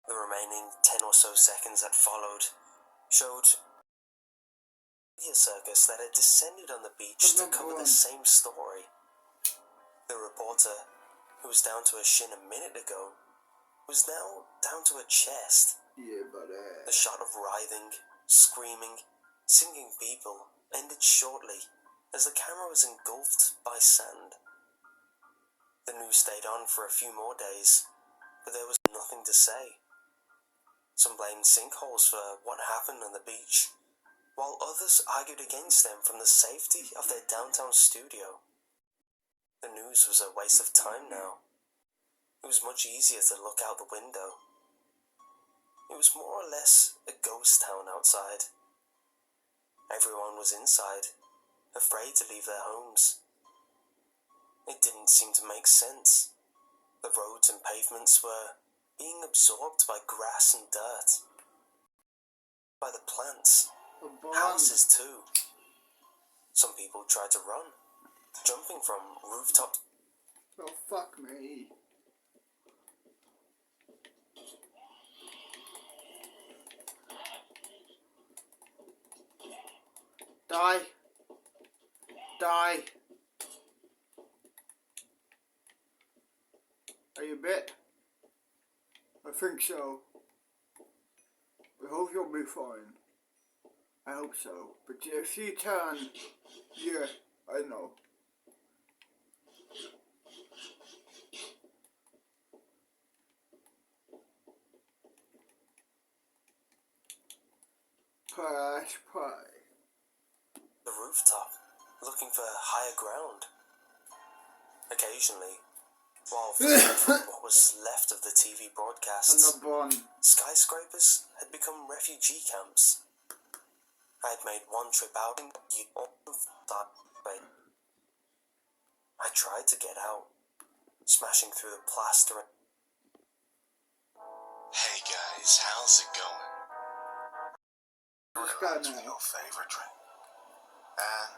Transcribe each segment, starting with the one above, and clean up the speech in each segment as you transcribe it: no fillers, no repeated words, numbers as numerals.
The remaining 10 or so seconds that followed showed a circus that had descended on the beach to cover the same story. The reporter, who was down to her shin a minute ago, was now down to her chest. Yeah, buddy. The shot of writhing, screaming, singing people ended shortly as the camera was engulfed by sand. The news stayed on for a few more days, but there was nothing to say. Some blamed sinkholes for what happened on the beach, while others argued against them from the safety of their downtown studio. The news was a waste of time now. It was much easier to look out the window. It was more or less a ghost town outside. Everyone was inside, afraid to leave their homes. It didn't seem to make sense. The roads and pavements were being absorbed by grass and dirt. By the plants. Houses too. Some people tried to run, jumping from rooftops. Oh, fuck me. Die. Die. Are you bit? I think so. I hope you'll be fine. I hope so. But if you turn, yeah, I know. Press play. The rooftop, looking for higher ground. Occasionally, while filming what was left of the TV broadcasts, skyscrapers had become refugee camps. I had made one trip out and I tried to get out, smashing through the plaster. Hey guys, how's it going? Relax with your favorite drink. And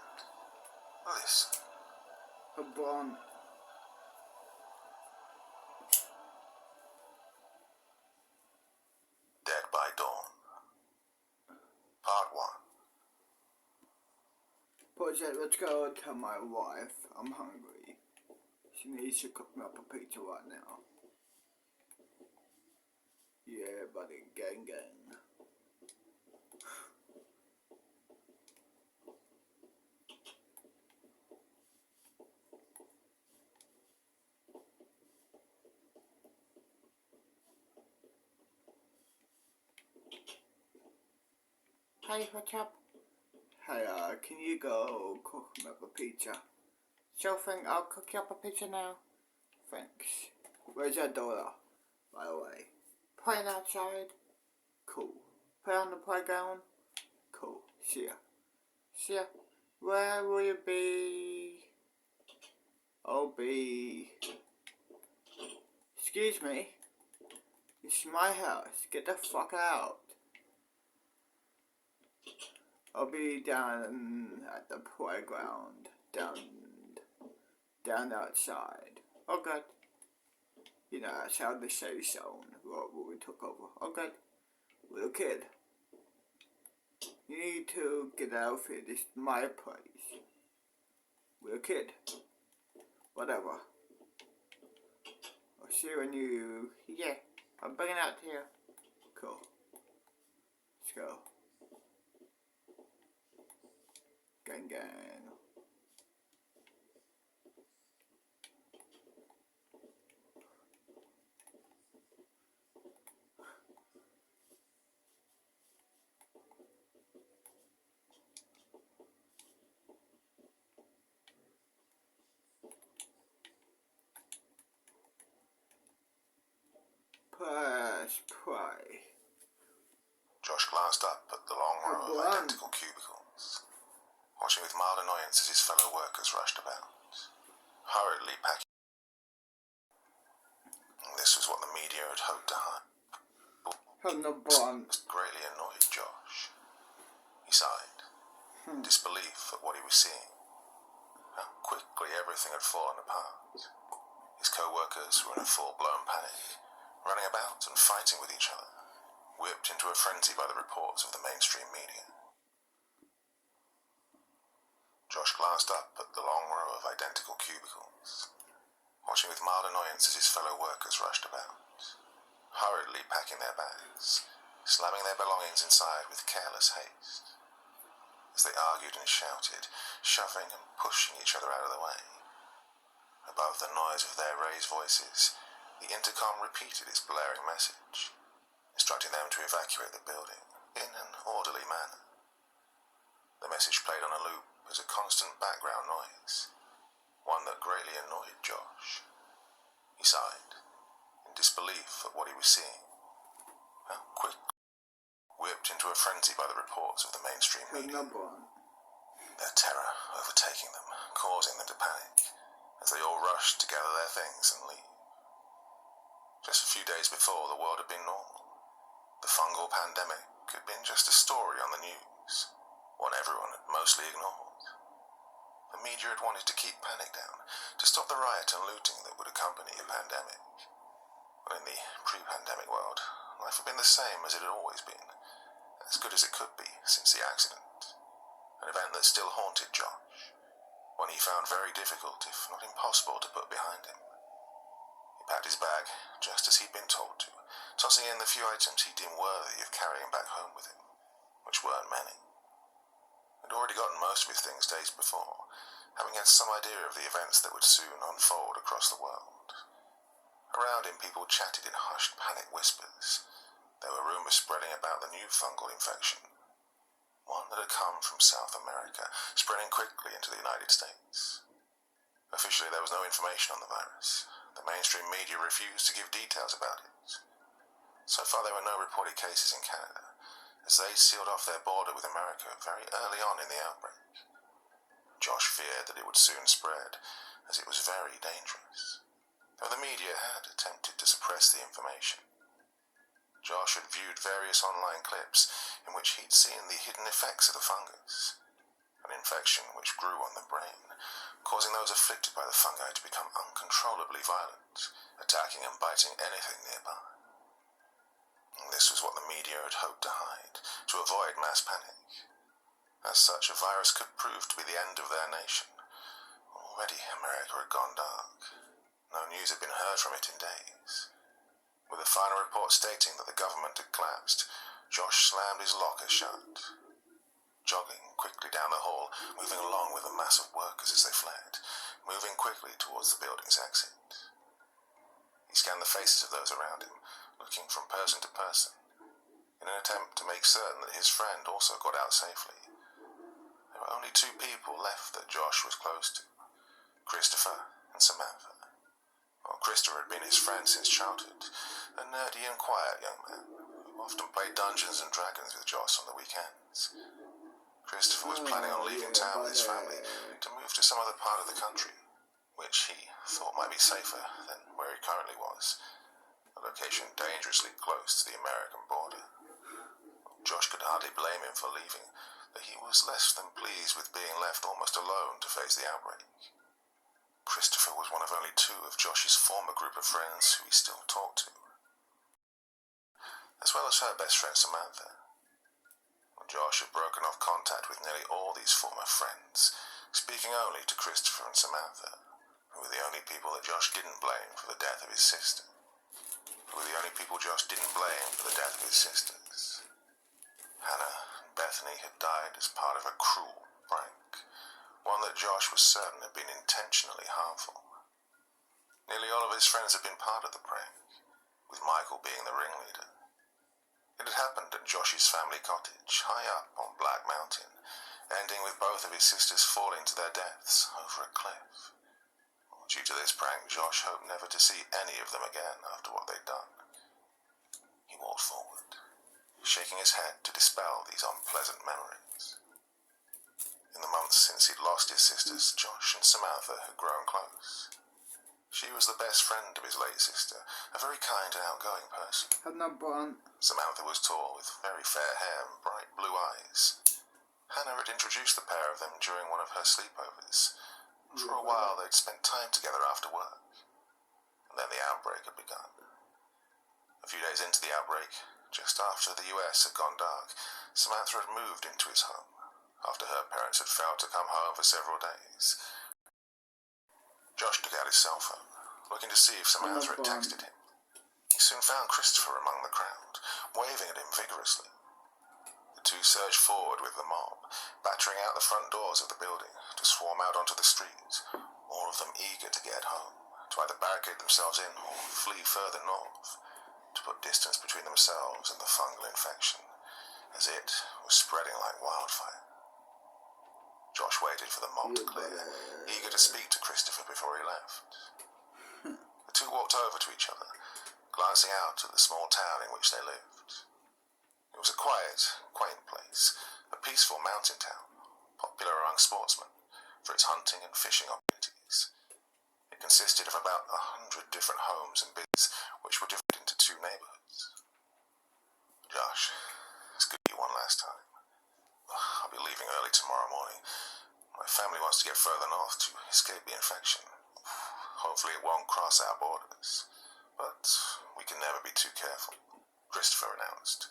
listen. A bomb. Dead by Dawn. Part 1. Project, let's go tell my wife I'm hungry. She needs to cook me up a pizza right now. Yeah, buddy, gang gang. Hey, what's up? Hey, can you go cook me up a pizza? Sure thing, I'll cook you up a pizza now. Thanks. Where's that dollar, by the way? Playing outside. Cool. Play on the playground. Cool. See ya. See ya. Where will you be? I'll be... Excuse me. It's my house. Get the fuck out. I'll be down at the playground. Down outside. Oh god. You know, that's how the safe zone what we took over. Oh god. Little kid. You need to get out of here. This is my place. Little kid. Whatever. I'll see you when you... Yeah. I'm bringing out here. Cool. Let's go. Gang gang. Press play. Josh glanced up at the long row of identical cubicles, watching with mild annoyance as his fellow workers rushed about, hurriedly packing. This was what the media had hoped to hide. This greatly annoyed Josh. He sighed, disbelief at what he was seeing, how quickly everything had fallen apart. His co-workers were in a full-blown panic, running about and fighting with each other, whipped into a frenzy by the reports of the mainstream media. Josh glanced up at the long row of identical cubicles, watching with mild annoyance as his fellow workers rushed about, hurriedly packing their bags, slamming their belongings inside with careless haste. As they argued and shouted, shoving and pushing each other out of the way. Above the noise of their raised voices, the intercom repeated its blaring message, instructing them to evacuate the building in an orderly manner. The message played on a loop as a constant background noise, one that greatly annoyed Josh. He sighed, in disbelief at what he was seeing. How quick, whipped into a frenzy by the reports of the mainstream media. Their terror overtaking them, causing them to panic, as they all rushed to gather their things and leave. Just a few days before, the world had been normal. The fungal pandemic had been just a story on the news, one everyone had mostly ignored. The media had wanted to keep panic down, to stop the riot and looting that would accompany a pandemic. But in the pre-pandemic world, life had been the same as it had always been, as good as it could be since the accident, an event that still haunted Josh, one he found very difficult, if not impossible, to put behind him. He packed his bag, just as he'd been told to, tossing in the few items he deemed worthy of carrying back home with him, which weren't many. He'd already gotten most of his things days before, having had some idea of the events that would soon unfold across the world. Around him, people chatted in hushed panic whispers. There were rumours spreading about the new fungal infection, one that had come from South America, spreading quickly into the United States. Officially, there was no information on the virus. The mainstream media refused to give details about it. So far, there were no reported cases in Canada, as they sealed off their border with America very early on in the outbreak. Josh feared that it would soon spread, as it was very dangerous, though the media had attempted to suppress the information. Josh had viewed various online clips in which he'd seen the hidden effects of the fungus, an infection which grew on the brain, causing those afflicted by the fungi to become uncontrollably violent, attacking and biting anything nearby. This was what the media had hoped to hide, to avoid mass panic. As such, a virus could prove to be the end of their nation. Already, America had gone dark. No news had been heard from it in days. With a final report stating that the government had collapsed, Josh slammed his locker shut, jogging quickly down the hall, moving along with a mass of workers as they fled, moving quickly towards the building's exit. He scanned the faces of those around him, looking from person to person, in an attempt to make certain that his friend also got out safely. There were only two people left that Josh was close to, Christopher and Samantha. Well, Christopher had been his friend since childhood, a nerdy and quiet young man who often played Dungeons and Dragons with Josh on the weekends. Christopher was planning on leaving town with his family to move to some other part of the country, which he thought might be safer than where he currently was, a location dangerously close to the American border. Josh could hardly blame him for leaving, that he was less than pleased with being left almost alone to face the outbreak. Christopher was one of only two of Josh's former group of friends who he still talked to, as well as her best friend Samantha. Josh had broken off contact with nearly all these former friends, speaking only to Christopher and Samantha, who were the only people that Josh didn't blame for the death of his sister. Hannah and Bethany had died as part of a cruel prank, one that Josh was certain had been intentionally harmful. Nearly all of his friends had been part of the prank, with Michael being the ringleader. It had happened at Josh's family cottage, high up on Black Mountain, ending with both of his sisters falling to their deaths over a cliff. Due to this prank, Josh hoped never to see any of them again after what they'd done. He walked forward, shaking his head to dispel these unpleasant memories. In the months since he'd lost his sisters, Josh and Samantha had grown close. She was the best friend of his late sister, a very kind and outgoing person. Samantha was tall, with very fair hair and bright blue eyes. Hannah had introduced the pair of them during one of her sleepovers. For a while, they'd spent time together after work. And then the outbreak had begun. A few days into the outbreak, just after the US had gone dark, Samantha had moved into his home, after her parents had failed to come home for several days. Josh took out his cell phone, looking to see if Samantha had texted him. He soon found Christopher among the crowd, waving at him vigorously. The two surged forward with the mob, battering out the front doors of the building to swarm out onto the street, all of them eager to get home, to either barricade themselves in or flee further north, to put distance between themselves and the fungal infection, as it was spreading like wildfire. Josh waited for the mob to clear, eager to speak to Christopher before he left. The two walked over to each other, glancing out at the small town in which they lived. It was a quiet, quaint place, a peaceful mountain town, popular among sportsmen for its hunting and fishing opportunities. It consisted of about 100 different homes and businesses, which were divided into two neighborhoods. Josh, it's good you won last time. I'll be leaving early tomorrow morning. My family wants to get further north to escape the infection. Hopefully it won't cross our borders. But we can never be too careful, Christopher announced.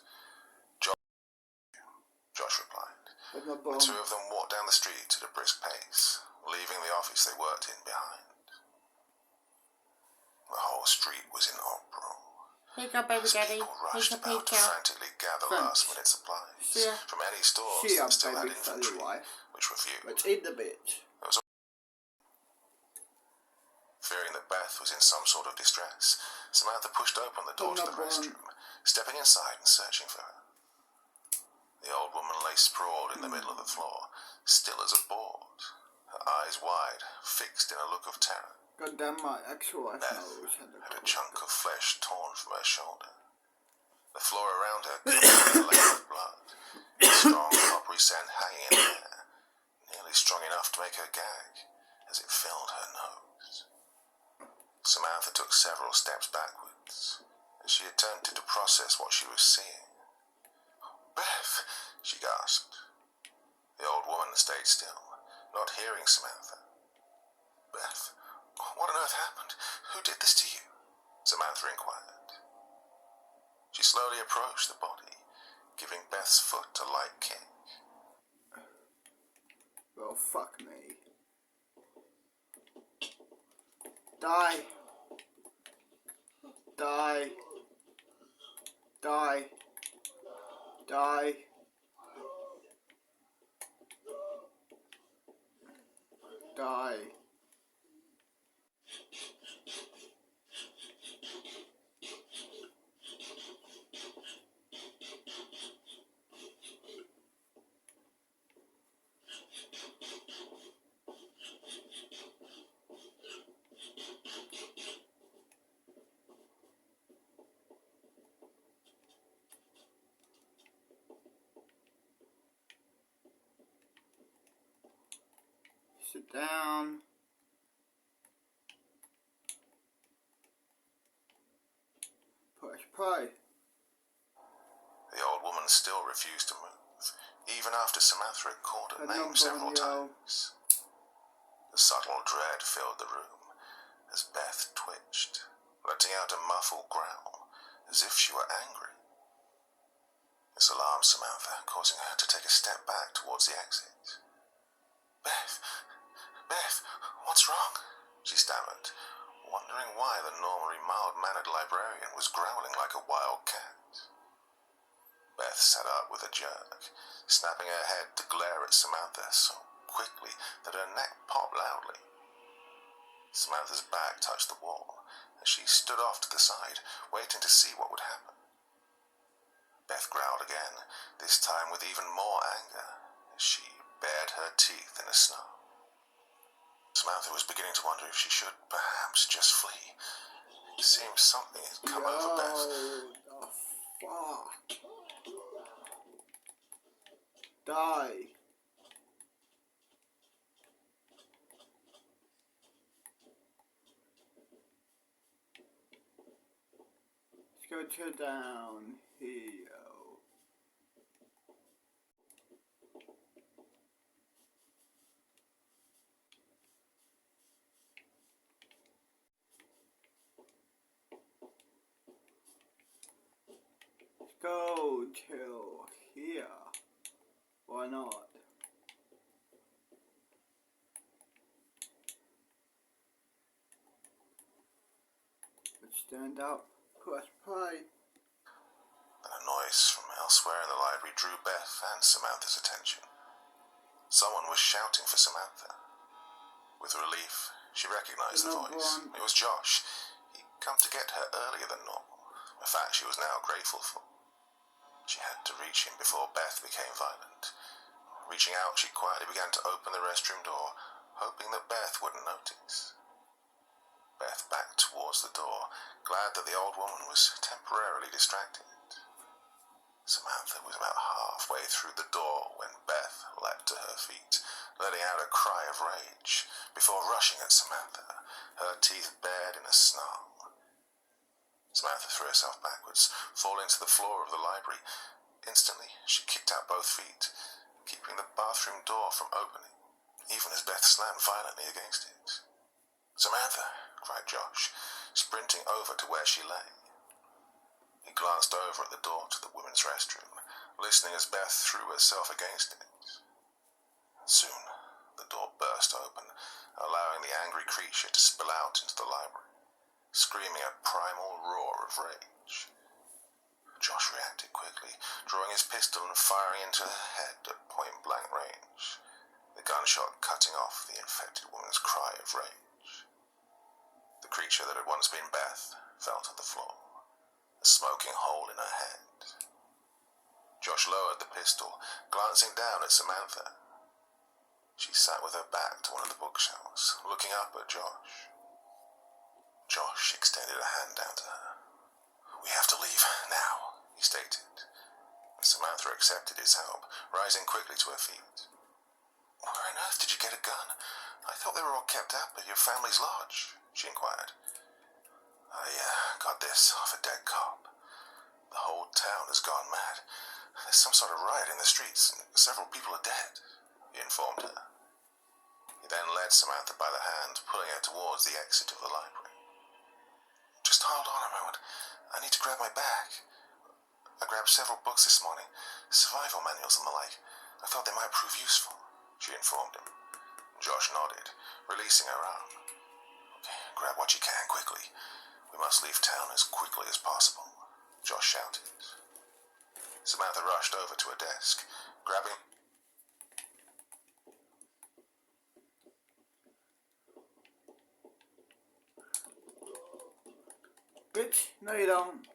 Josh replied. The two of them walked down the street at a brisk pace, leaving the office they worked in behind. The whole street was in uproar. Here you go, baby daddy. People Here's rushed your about to pizza. frantically gather last-minute supplies from any stores that still had inventory, which were few. Let's eat the bit. Fearing that Beth was in some sort of distress, Samantha pushed open the door to the restroom, stepping inside and searching for her. The old woman lay sprawled in the middle of the floor, still as a board, her eyes wide, fixed in a look of terror. God damn, my ex-wife Beth had a chunk of flesh torn from her shoulder. The floor around her covered in a layer of blood, a strong coppery scent hanging in the air, nearly strong enough to make her gag, as it filled her nose. Samantha took several steps backwards, as she attempted to process what she was seeing. Beth, she gasped. The old woman stayed still, not hearing Samantha. Beth, what on earth happened? Who did this to you? Samantha inquired. She slowly approached the body, giving Beth's foot a light kick. Well, fuck me. Die. Die. Die. Die. Die. Sit down. Push play. The old woman still refused to move, even after Samantha had called her name several times. The subtle dread filled the room as Beth twitched, letting out a muffled growl, as if she were angry. This alarmed Samantha, causing her to take a step back towards the exit. Beth, what's wrong? She stammered, wondering why the normally mild-mannered librarian was growling like a wild cat. Beth sat up with a jerk, snapping her head to glare at Samantha so quickly that her neck popped loudly. Samantha's back touched the wall, and she stood off to the side, waiting to see what would happen. Beth growled again, this time with even more anger, as she bared her teeth in a snarl. Samantha was beginning to wonder if she should perhaps just flee. It seemed something had come over Beth. The fuck? Die. Let's go to down here. till here. Why not? Let's stand up, press play. Then a noise from elsewhere in the library drew Beth and Samantha's attention. Someone was shouting for Samantha. With relief, she recognized the voice. It was Josh. He'd come to get her earlier than normal, a fact she was now grateful for. She had to reach him before Beth became violent. Reaching out, she quietly began to open the restroom door, hoping that Beth wouldn't notice. Beth backed towards the door, glad that the old woman was temporarily distracted. Samantha was about halfway through the door when Beth leapt to her feet, letting out a cry of rage, before rushing at Samantha, her teeth bared in a snarl. Samantha threw herself backwards, falling to the floor of the library. Instantly, she kicked out both feet, keeping the bathroom door from opening, even as Beth slammed violently against it. "Samantha!" cried Josh, sprinting over to where she lay. He glanced over at the door to the women's restroom, listening as Beth threw herself against it. Soon, the door burst open, allowing the angry creature to spill out into the library, screaming a primal roar of rage. Josh reacted quickly, drawing his pistol and firing into her head at point-blank range, the gunshot cutting off the infected woman's cry of rage. The creature that had once been Beth fell to the floor, a smoking hole in her head. Josh lowered the pistol, glancing down at Samantha. She sat with her back to one of the bookshelves, looking up at Josh. Josh extended a hand down to her. "We have to leave now," he stated. Samantha accepted his help, rising quickly to her feet. "Where on earth did you get a gun? I thought they were all kept up at your family's lodge," she inquired. "I got this off a dead cop. The whole town has gone mad. There's some sort of riot in the streets, and several people are dead," he informed her. He then led Samantha by the hand, pulling her towards the exit of the library. "Just hold on a moment. I need to grab my bag. I grabbed several books this morning, survival manuals and the like. I thought they might prove useful," she informed him. Josh nodded, releasing her arm. "Okay, grab what you can quickly. We must leave town as quickly as possible," Josh shouted. Samantha rushed over to her desk, grabbing... Bitch, no you don't.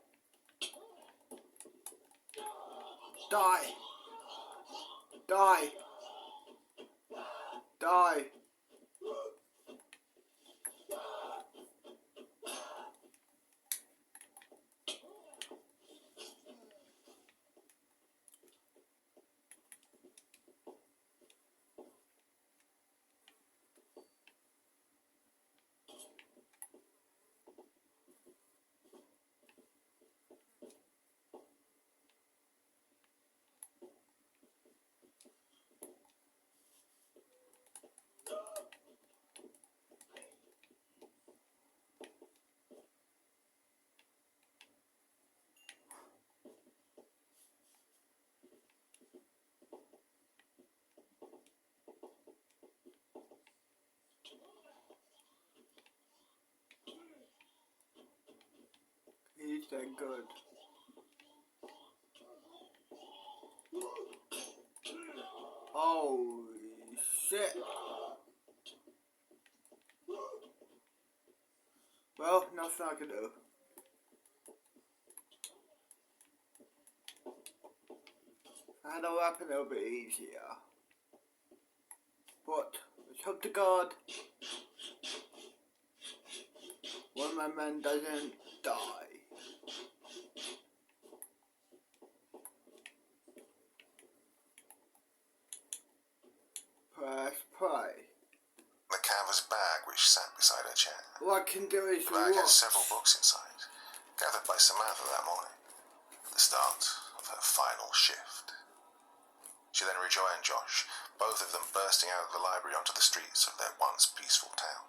Die. Die. Die. He's that good. Holy shit. Well, nothing I can do. If I had a weapon, it'll be easier. But let's hope to God one of my men doesn't die. Press play. the canvas bag which sat beside her chair. All I can do is The bag had watch. several books inside, gathered by Samantha that morning, at the start of her final shift. She then rejoined Josh, both of them bursting out of the library onto the streets of their once peaceful town.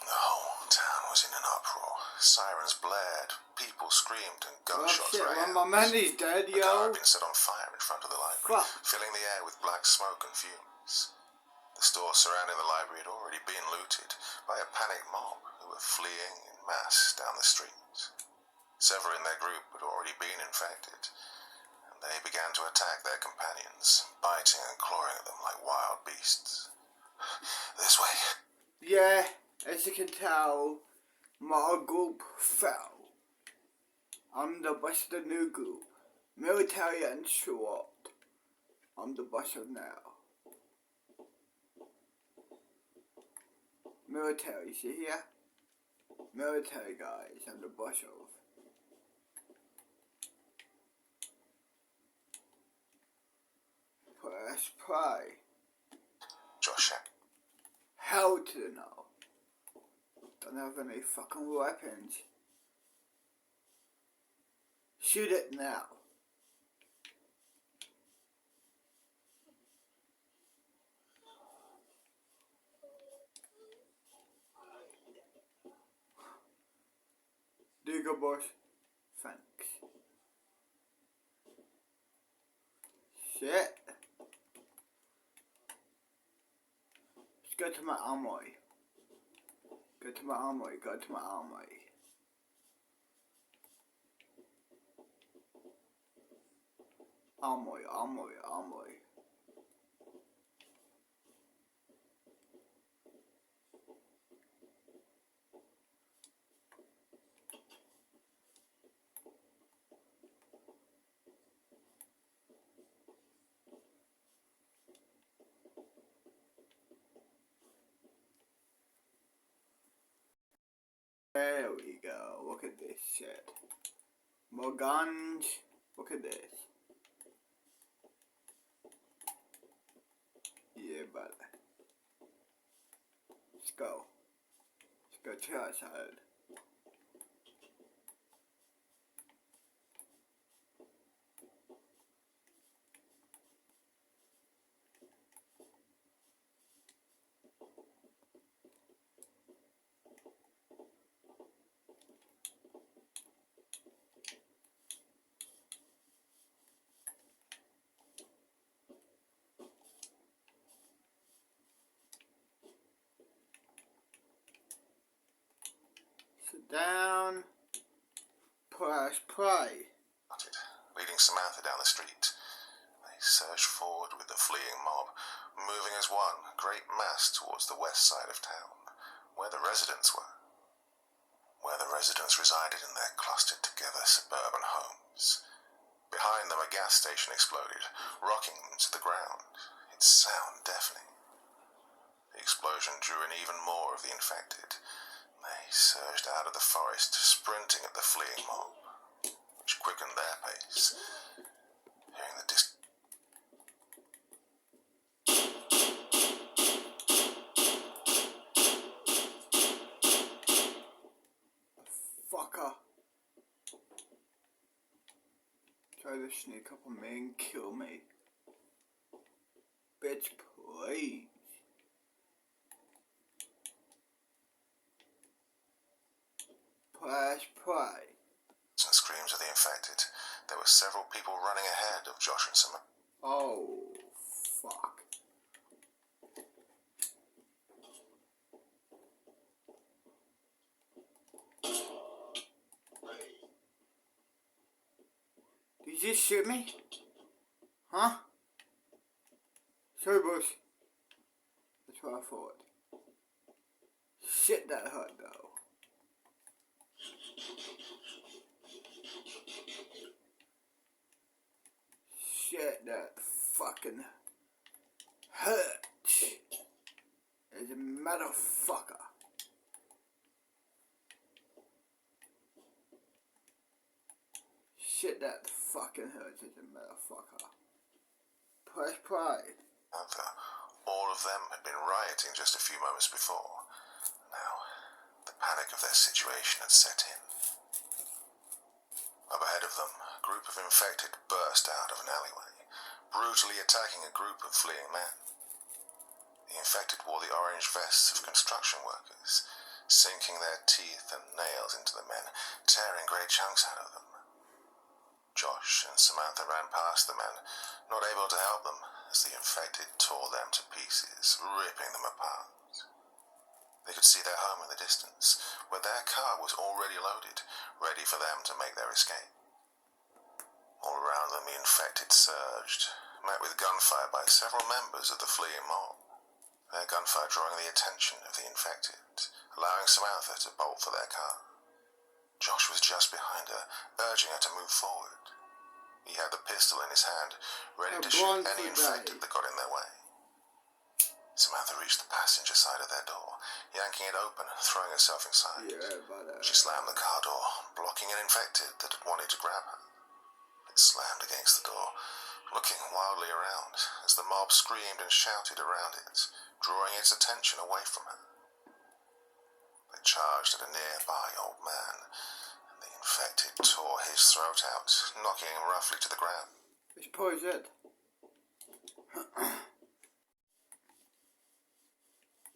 The whole town was in an uproar. Sirens blared, people screamed, and Oh gunshots shit, rang well, out. my man is dead, A car yo. had been set on fire in front of the library, Fuck. filling the air with black smoke and fumes. The store surrounding the library had already been looted by a panicked mob who were fleeing en masse down the streets. Several in their group had already been infected, and they began to attack their companions, biting and clawing at them like wild beasts. This way. Yeah, as you can tell, my group fell. I'm the boss of the new group. Military and SWAT. I'm the boss of now. Military, see here? Military guys, I'm the boss of. Press play. Josh, Hell to the no. Don't have any fucking weapons. Shoot it now. Digger boss. Thanks. Shit. Let's go to my armory. Go to my armory. Go to my armory. Armory, armory, armory. There we go. Look at this shit. More guns. Look at this. Yeah, brother. Let's go. Let's go to outside. Sit down. Press play. leading Samantha down the street. They surged forward with the fleeing mob, moving as one great mass towards the west side of town, where the residents were. Where the residents resided in their clustered together suburban homes. Behind them a gas station exploded, rocking them to the ground, its sound deafening. The explosion drew in even more of the infected. They surged out of the forest, sprinting at the fleeing mob, which quickened their pace. Hearing the Fucker. Try to sneak up on me and kill me. Bitch, please. Press play. and screams of the infected, there were several people running ahead of Josh and Samantha. Oh, fuck. Did you just shoot me? Huh? Sorry, boss. That's what I thought. Shit, that hurt, though. Shit, that fucking hurt. As a motherfucker. Shit, that fucking hurts as a motherfucker. Press play. All of them had been rioting just a few moments before. Now, the panic of their situation had set in. Up ahead of them, a group of infected burst out of an alleyway, brutally attacking a group of fleeing men. The infected wore the orange vests of construction workers, sinking their teeth and nails into the men, tearing great chunks out of them. Josh and Samantha ran past the men, not able to help them, as the infected tore them to pieces, ripping them apart. They could see their home in the distance, where their car was already loaded, ready for them to make their escape. All around them the infected surged, met with gunfire by several members of the fleeing mob, their gunfire drawing the attention of the infected, allowing Samantha to bolt for their car. Josh was just behind her, urging her to move forward. He had the pistol in his hand, ready to shoot any infected that got in their way. Samantha reached the passenger side of their door, yanking it open and throwing herself inside. She slammed the car door, blocking an infected that had wanted to grab her. It slammed against the door, looking wildly around as the mob screamed and shouted around it, drawing its attention away from her. They charged at a nearby old man, and the infected tore his throat out, knocking him roughly to the ground. It's poison.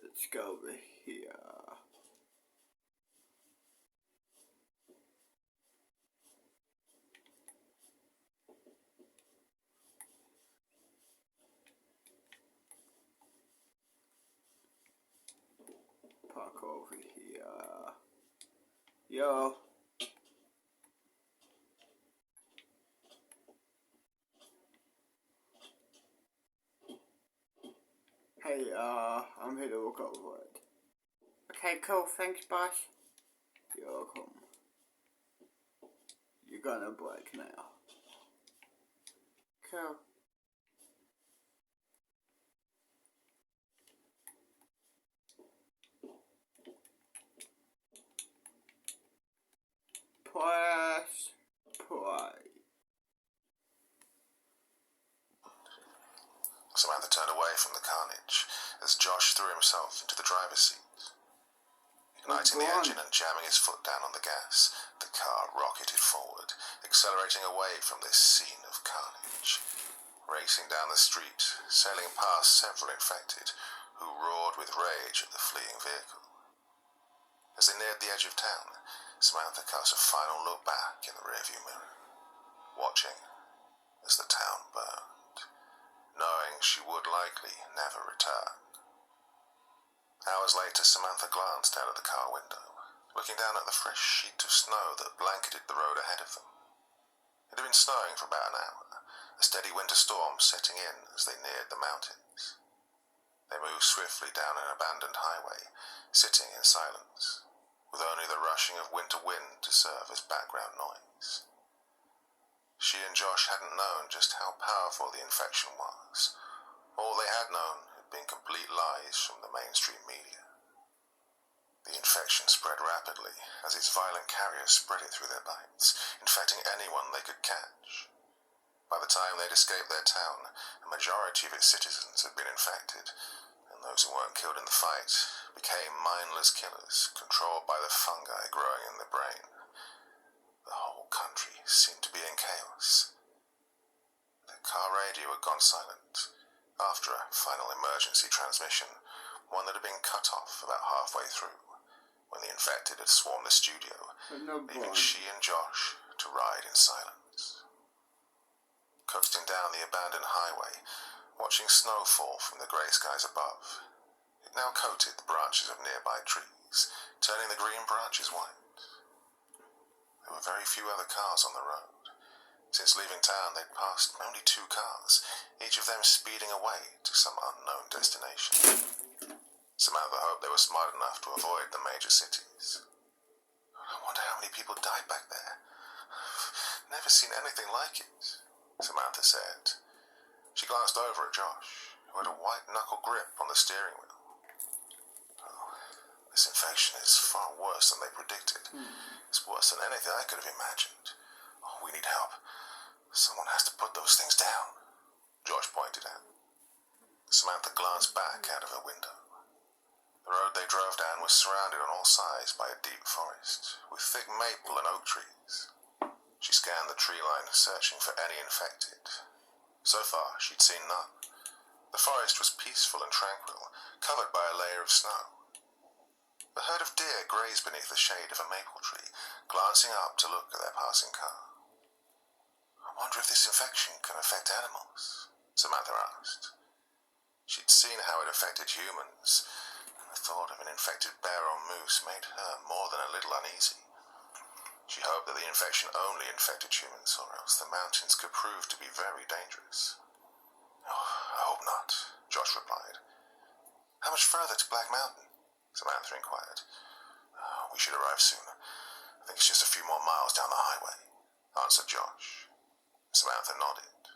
Let's go over here. Park over here. Yo. Hey, I'm here to look over it. Okay, cool, thanks, boss. You're welcome. You're gonna break now. Cool. Press play. Samantha turned away from the carnage as Josh threw himself into the driver's seat. Igniting the engine and jamming his foot down on the gas, the car rocketed forward, accelerating away from this scene of carnage. Racing down the street, sailing past several infected, who roared with rage at the fleeing vehicle. As they neared the edge of town, Samantha cast a final look back in the rearview mirror, watching as the town burned, knowing she would likely never return. Hours later, Samantha glanced out of the car window, looking down at the fresh sheet of snow that blanketed the road ahead of them. It had been snowing for about an hour, a steady winter storm setting in as they neared the mountains. They moved swiftly down an abandoned highway, sitting in silence, with only the rushing of winter wind to serve as background noise. She and Josh hadn't known just how powerful the infection was. All they had known had been complete lies from the mainstream media. The infection spread rapidly as its violent carriers spread it through their bites, infecting anyone they could catch. By the time they'd escaped their town, a majority of its citizens had been infected, and those who weren't killed in the fight became mindless killers controlled by the fungi growing in the brain. The whole country seemed to be in chaos. The car radio had gone silent after a final emergency transmission, one that had been cut off about halfway through, when the infected had swarmed the studio, leaving she and Josh to ride in silence. Coasting down the abandoned highway, watching snow fall from the grey skies above, it now coated the branches of nearby trees, turning the green branches white. There were very few other cars on the road. Since leaving town, they'd passed only 2 cars, each of them speeding away to some unknown destination. Samantha hoped they were smart enough to avoid the major cities. I wonder how many people died back there. Never seen anything like it, Samantha said. She glanced over at Josh, who had a white-knuckle grip on the steering wheel. Oh, this infection is far worse than they predicted. It's worse than anything I could have imagined. Oh, we need help. Someone has to put those things down, Josh pointed out. Samantha glanced back out of her window. The road they drove down was surrounded on all sides by a deep forest, with thick maple and oak trees. She scanned the tree line, searching for any infected. So far, she'd seen none. The forest was peaceful and tranquil, covered by a layer of snow. A herd of deer grazed beneath the shade of a maple tree, glancing up to look at their passing car. "I wonder if this infection can affect animals," Samantha asked. She'd seen how it affected humans, and the thought of an infected bear or moose made her more than a little uneasy. She hoped that the infection only infected humans, or else the mountains could prove to be very dangerous. "Oh, I hope not," Josh replied. "How much further to Black Mountain?" Samantha inquired. "We should arrive soon. I think it's just a few more miles down the highway," answered Josh. Samantha nodded.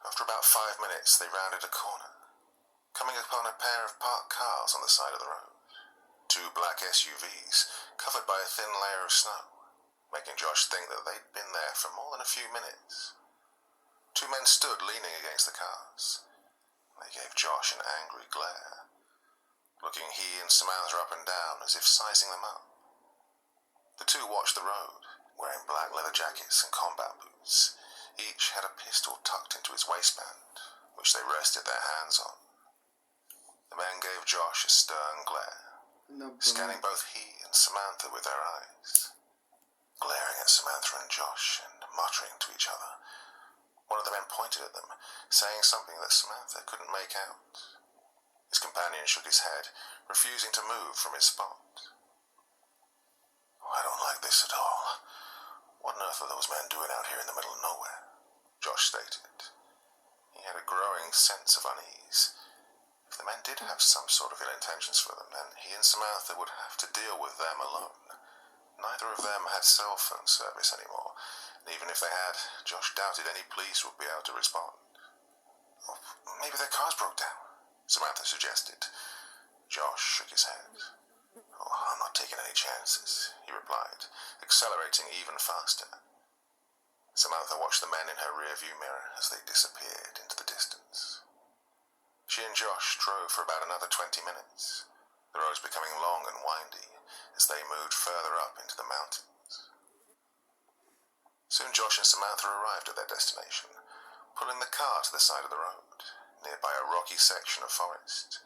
After about 5 minutes, they rounded a corner, coming upon a pair of parked cars on the side of the road. 2 black SUVs, covered by a thin layer of snow, making Josh think that they'd been there for more than a few minutes. 2 men stood leaning against the cars. They gave Josh an angry glare, looking he and Samantha up and down as if sizing them up. The 2 watched the road, wearing black leather jackets and combat boots. Each had a pistol tucked into his waistband, which they rested their hands on. The men gave Josh a stern glare, scanning both he and Samantha with their eyes. Glaring at Samantha and Josh and muttering to each other, one of the men pointed at them, saying something that Samantha couldn't make out. His companion shook his head, refusing to move from his spot. "I don't like this at all. What on earth are those men doing out here in the middle of nowhere?" Josh stated. He had a growing sense of unease. If the men did have some sort of ill intentions for them, then he and Samantha would have to deal with them alone. Neither of them had cell phone service anymore, and even if they had, Josh doubted any police would be able to respond. "Or maybe their cars broke down," Samantha suggested. Josh shook his head. "Oh, I'm not taking any chances," he replied, accelerating even faster. Samantha watched the men in her rearview mirror as they disappeared into the distance. She and Josh drove for about another 20 minutes, the roads becoming long and windy as they moved further up into the mountains. Soon Josh and Samantha arrived at their destination, pulling the car to the side of the road, nearby a rocky section of forest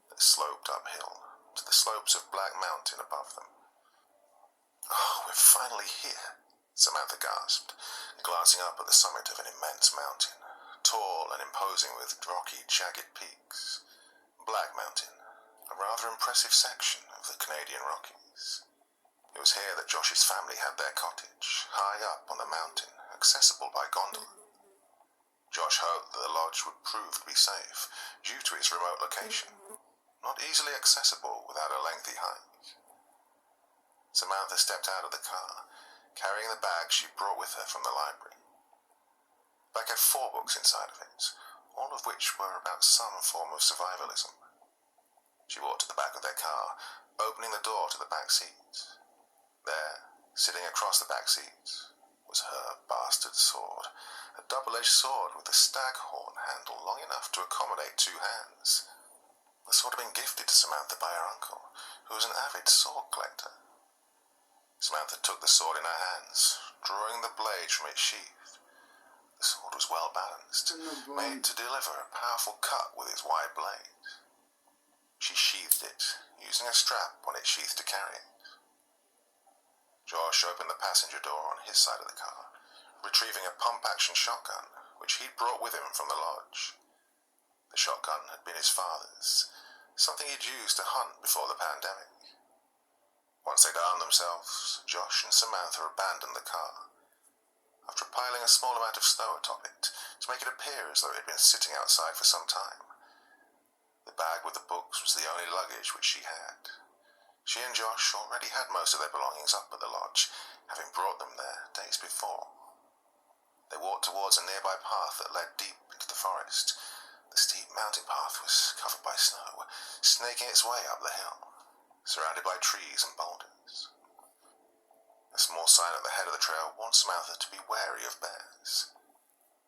that sloped uphill to the slopes of Black Mountain above them. "Oh, we're finally here," Samantha gasped, glancing up at the summit of an immense mountain, tall and imposing with rocky, jagged peaks. Black Mountain, a rather impressive section of the Canadian Rockies. It was here that Josh's family had their cottage, high up on the mountain, accessible by gondola. Josh hoped that the lodge would prove to be safe, due to its remote location, not easily accessible without a lengthy hike. Samantha stepped out of the car, carrying the bag she brought with her from the library. The bag had 4 books inside of it, all of which were about some form of survivalism. She walked to the back of their car, opening the door to the back seat. There, sitting across the back seat, was her bastard sword, a double-edged sword with a staghorn handle long enough to accommodate 2 hands. The sword had been gifted to Samantha by her uncle, who was an avid sword collector. Samantha took the sword in her hands, drawing the blade from its sheath. The sword was well balanced, made to deliver a powerful cut with its wide blade. She sheathed it, using a strap on its sheath to carry it. Josh opened the passenger door on his side of the car, retrieving a pump-action shotgun, which he'd brought with him from the lodge. The shotgun had been his father's, something he'd used to hunt before the pandemic. Once they'd armed themselves, Josh and Samantha abandoned the car, after piling a small amount of snow atop it to make it appear as though it had been sitting outside for some time. The bag with the books was the only luggage which she had. She and Josh already had most of their belongings up at the lodge, having brought them there days before. They walked towards a nearby path that led deep into the forest. The steep mountain path was covered by snow, snaking its way up the hill, surrounded by trees and boulders. A small sign at the head of the trail warned Samantha to be wary of bears.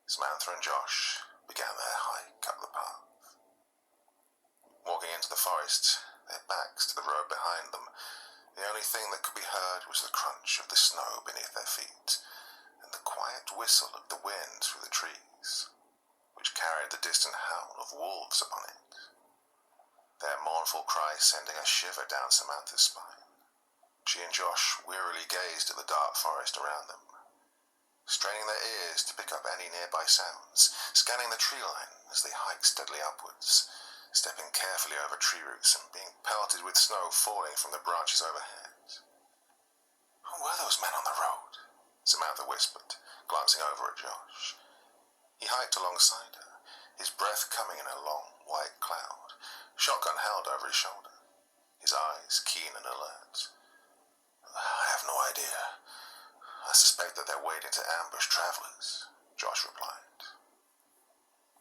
Samantha and Josh began their hike up the path. Walking into the forest, their backs to the road behind them, the only thing that could be heard was the crunch of the snow beneath their feet and the quiet whistle of the wind through the trees, which carried the distant howl of wolves upon it. their mournful cry sending a shiver down Samantha's spine. She and Josh wearily gazed at the dark forest around them, straining their ears to pick up any nearby sounds, scanning the tree line as they hiked steadily upwards, stepping carefully over tree roots and being pelted with snow falling from the branches overhead. Who were those men on the road? Samantha whispered, glancing over at Josh. He hiked alongside her, his breath coming in a long, white cloud, shotgun held over his shoulder, his eyes keen and alert. I have no idea. I suspect that they're waiting to ambush travelers, Josh replied.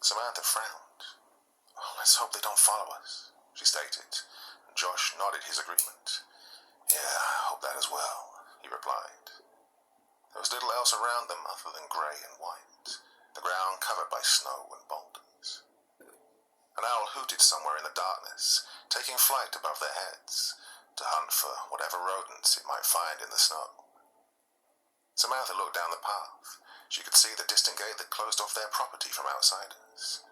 Samantha frowned. Oh, let's hope they don't follow us, she stated, and Josh nodded his agreement. Yeah, I hope that as well, he replied. There was little else around them other than grey and white, the ground covered by snow and boulders. An owl hooted somewhere in the darkness, taking flight above their heads, to hunt for whatever rodents it might find in the snow. Samantha looked down the path. She could see the distant gate that closed off their property from outsiders.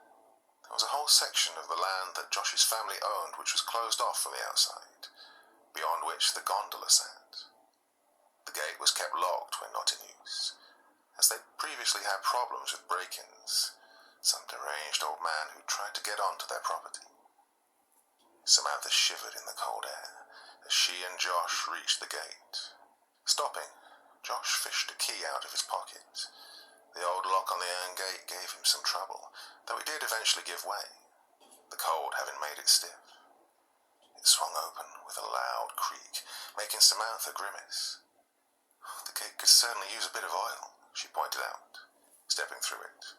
There was a whole section of the land that Josh's family owned which was closed off from the outside, beyond which the gondola sat. The gate was kept locked when not in use, as they previously had problems with break-ins, some deranged old man who tried to get onto their property. Samantha shivered in the cold air as she and Josh reached the gate. Stopping, Josh fished a key out of his pocket. The old lock on the iron gate gave him some trouble, though it did eventually give way, the cold having made it stiff. It swung open with a loud creak, making Samantha grimace. The gate could certainly use a bit of oil, she pointed out, stepping through it.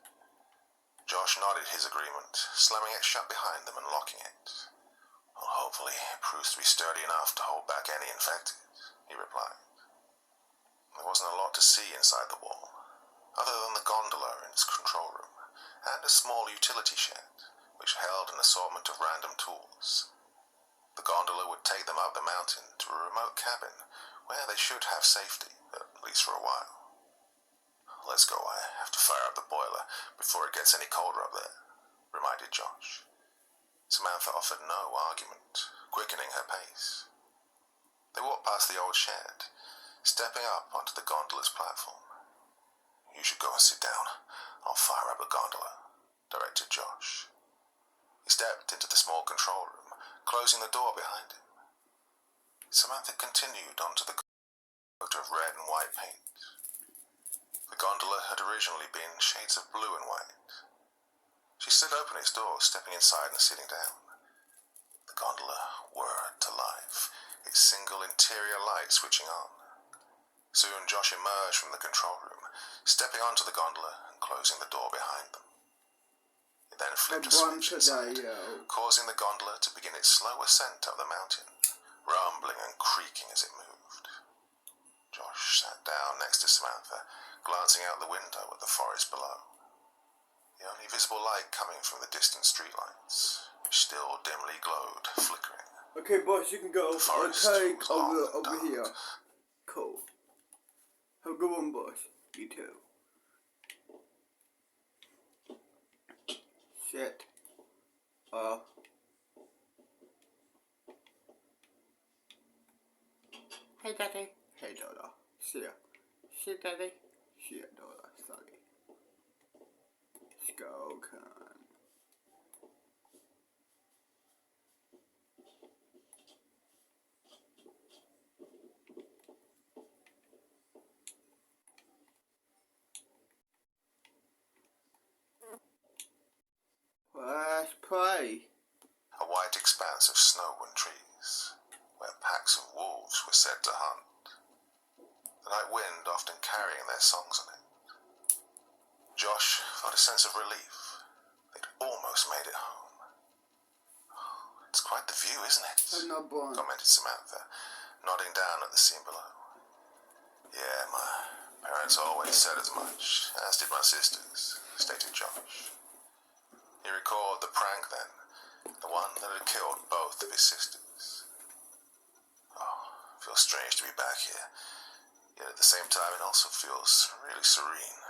Josh nodded his agreement, slamming it shut behind them and locking it. Well, hopefully it proves to be sturdy enough to hold back any infected, he replied. There wasn't a lot to see inside the wall, other than the gondola in its control room, and a small utility shed, which held an assortment of random tools. The gondola would take them up the mountain to a remote cabin, where they should have safety, at least for a while. Let's go, I have to fire up the boiler before it gets any colder up there, reminded Josh. Samantha offered no argument, quickening her pace. They walked past the old shed, stepping up onto the gondola's platform. You should go and sit down. I'll fire up the gondola, directed Josh. He stepped into the small control room, closing the door behind him. Samantha continued onto the coat of red and white paint. The gondola had originally been shades of blue and white. She slid open its door, stepping inside and sitting down. The gondola whirred to life, its single interior light switching on. Soon Josh emerged from the control room, stepping onto the gondola and closing the door behind them. It then flipped a switch inside, causing the gondola to begin its slow ascent up the mountain, rumbling and creaking as it moved. Josh sat down next to Samantha, glancing out the window at the forest below. The only visible light coming from the distant streetlights, which still dimly glowed, flickering. Okay, boss, you can go. I'll take over here. Cool. Have a good one, boss. You too. Shit. Hey, Daddy. Hey, Dora. See ya. See ya, Daddy. See ya, Dora. Sorry. Let's go, Con. Let's play. A white expanse of snow and trees, where packs of wolves were said to hunt, the night wind often carrying their songs on it. Josh felt a sense of relief. They'd almost made it home. Oh, it's quite the view, isn't it? I'm not born. Commented Samantha, nodding down at the scene below. Yeah, my parents always said as much, as did my sisters, stated Josh. He recalled the prank then, the one that had killed both of his sisters. Oh, it feels strange to be back here, yet at the same time it also feels really serene,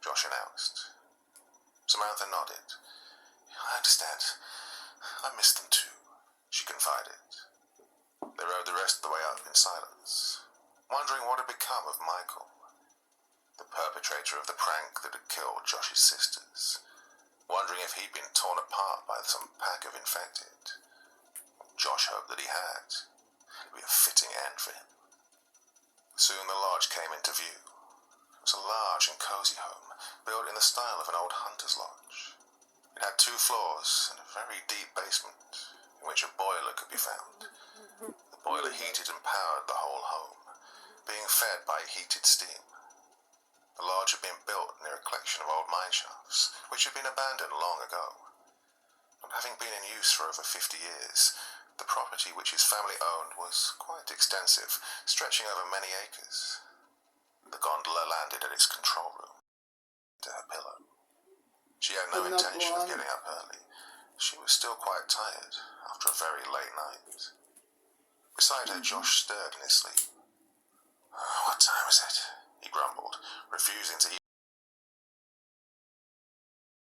Josh announced. Samantha nodded. I understand. I miss them too, she confided. They rode the rest of the way up in silence, wondering what had become of Michael, the perpetrator of the prank that had killed Josh's sisters, wondering if he'd been torn apart by some pack of infected. Josh hoped that he had. It would be a fitting end for him. Soon the lodge came into view. It was a large and cosy home, built in the style of an old hunter's lodge. It had 2 floors and a very deep basement, in which a boiler could be found. The boiler heated and powered the whole home, being fed by heated steam. The lodge had been built near a collection of old mine shafts, which had been abandoned long ago. But having been in use for over 50 years, the property which his family owned was quite extensive, stretching over many acres. The gondola landed at its control room, to her pillow. She had no intention of getting up early. She was still quite tired after a very late night. Beside her, Josh stirred in his sleep. "What time is it?" he grumbled, refusing to